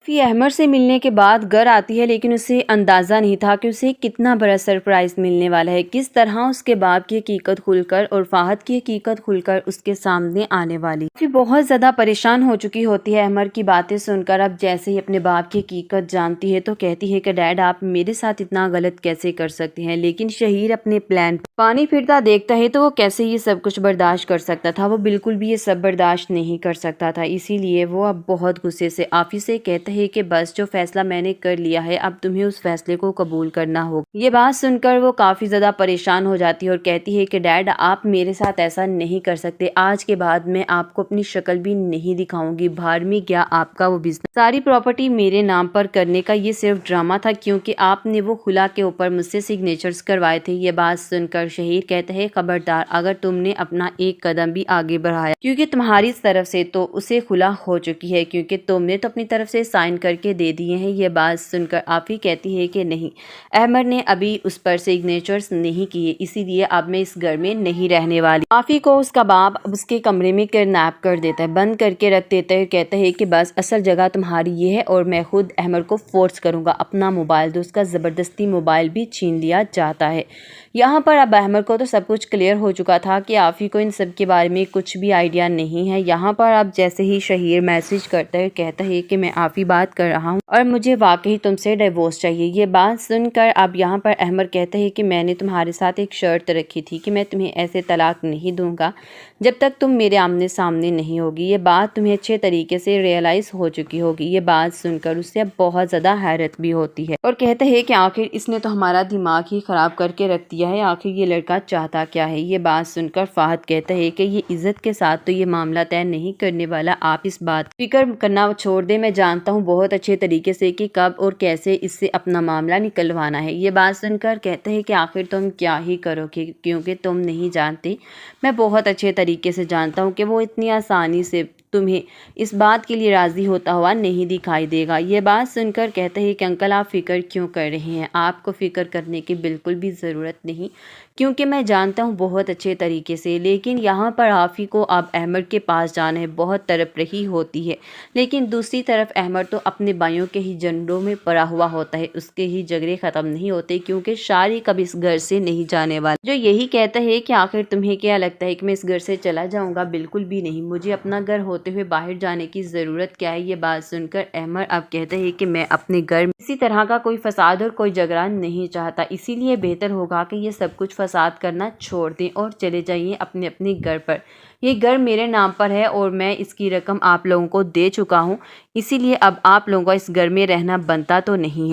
फी अहमर से मिलने के बाद घर आती है, लेकिन उसे अंदाज़ा नहीं था कि उसे कितना बड़ा सरप्राइज़ मिलने वाला है। किस तरह उसके बाप की हकीकत खुलकर और फ़ाहद की हकीकत खुलकर उसके सामने आने वाली। फी बहुत ज़्यादा परेशान हो चुकी होती है अहमर की बातें सुनकर। अब जैसे ही अपने बाप की हकीकत जानती है तो कहती है कि डैड, आप मेरे साथ इतना गलत कैसे कर सकते हैं। लेकिन शहीर अपने प्लान पानी फिरता देखता है तो वो कैसे ये सब कुछ बर्दाश्त कर सकता था। वो बिल्कुल भी ये सब बर्दाश्त नहीं कर सकता था, इसीलिए वो अब बहुत गुस्से से आफी से कहता है कि बस, जो फैसला मैंने कर लिया है अब तुम्हें उस फैसले को कबूल करना होगा। ये बात सुनकर वो काफी ज्यादा परेशान हो जाती है और कहती है कि डैड, आप मेरे साथ ऐसा नहीं कर सकते। आज के बाद मैं आपको अपनी शक्ल भी नहीं दिखाऊंगी। बाहर में गया आपका वो बिजनेस, सारी प्रॉपर्टी मेरे नाम पर करने का ये सिर्फ ड्रामा था, क्योंकि आपने वो खुला के ऊपर मुझसे सिग्नेचर्स करवाए थे। ये बात सुनकर शहीर कहते हैं, खबरदार अगर तुमने अपना एक कदम भी आगे बढ़ाया, क्योंकि तुम्हारी तरफ से तो उसे खुला हो चुकी है, क्योंकि तुमने तो अपनी तरफ से साइन करके दे दिए हैं। ये बात सुनकर आफी कहती है कि नहीं, अहमर ने अभी उस पर सिग्नेचर्स नहीं किए, इसीलिए अब मैं इस घर में नहीं रहने वाली। आफी को उसका बाप उसके कमरे में किडनैप कर देता है, बंद करके रख देता है। कहता है कि बस असल जगह तुम्हारी ये है और मैं खुद अहमर को फोर्स करूंगा अपना मोबाइल दो। उसका ज़बरदस्ती मोबाइल भी छीन लिया जाता है। यहाँ पर अब अहमर को तो सब कुछ क्लियर हो चुका था कि आफी को इन सब के बारे में कुछ भी आइडिया नहीं है। यहाँ पर अब जैसे ही शहीर मैसेज करता है, कहता है कि मैं आफी बात कर रहा हूँ और मुझे वाकई तुमसे डिवोर्स चाहिए। ये बात सुनकर अब यहाँ पर अहमर कहता है कि मैंने तुम्हारे साथ एक शर्त रखी थी कि मैं तुम्हें ऐसे तलाक नहीं दूंगा जब तक तुम मेरे आमने सामने नहीं होगी। ये बात तुम्हें अच्छे तरीके से रियलाइज हो चुकी होगी। ये बात सुनकर उससे अब बहुत ज़्यादा हैरत भी होती है और कहता है कि आखिर इसने तो हमारा दिमाग ही खराब करके रख दिया है, आखिर ये लड़का चाहता क्या है। ये बात सुनकर फ़ाहद कहता है कि ये इज्जत के साथ तो ये मामला तय नहीं करने वाला, आप इस बात फिक्र करना छोड़ दे। मैं जानता हूँ बहुत अच्छे तरीके से कि कब और कैसे इससे अपना मामला निकलवाना है। ये बात सुनकर कहते हैं कि आखिर तुम क्या ही करोगे, क्योंकि तुम नहीं जानते, मैं बहुत अच्छे तरीके से जानता हूँ कि वो इतनी आसानी से तुम्हें इस बात के लिए राज़ी होता हुआ नहीं दिखाई देगा। ये बात सुनकर कहते हैं कि अंकल, आप फ़िक्र क्यों कर रहे हैं, आपको फ़िक्र करने की बिल्कुल भी ज़रूरत नहीं, क्योंकि मैं जानता हूँ बहुत अच्छे तरीके से। लेकिन यहाँ पर आफी को अब अहमर के पास जाना है, बहुत तड़प रही होती है। लेकिन दूसरी तरफ अहमर तो अपने भाइयों के ही झंडों में पड़ा हुआ होता है, उसके ही झगड़े ख़त्म नहीं होते, क्योंकि शारी कभी इस घर से नहीं जाने वाला। जो यही कहता है कि आखिर तुम्हें क्या लगता है कि मैं इस घर से चला जाऊँगा, बिल्कुल भी नहीं, मुझे अपना घर होते हुए बाहर जाने की ज़रूरत क्या है। ये बात सुनकर अहमर अब कहते हैं कि मैं अपने घर में इसी तरह का कोई फसाद और कोई झगड़ा नहीं चाहता, इसीलिए बेहतर होगा कि ये सब कुछ फसाद करना छोड़ दें और चले जाइए अपने अपने घर पर। ये घर मेरे नाम पर है और मैं इसकी रकम आप लोगों को दे चुका हूँ, इसीलिए अब आप लोगों का इस घर में रहना बनता तो नहीं है।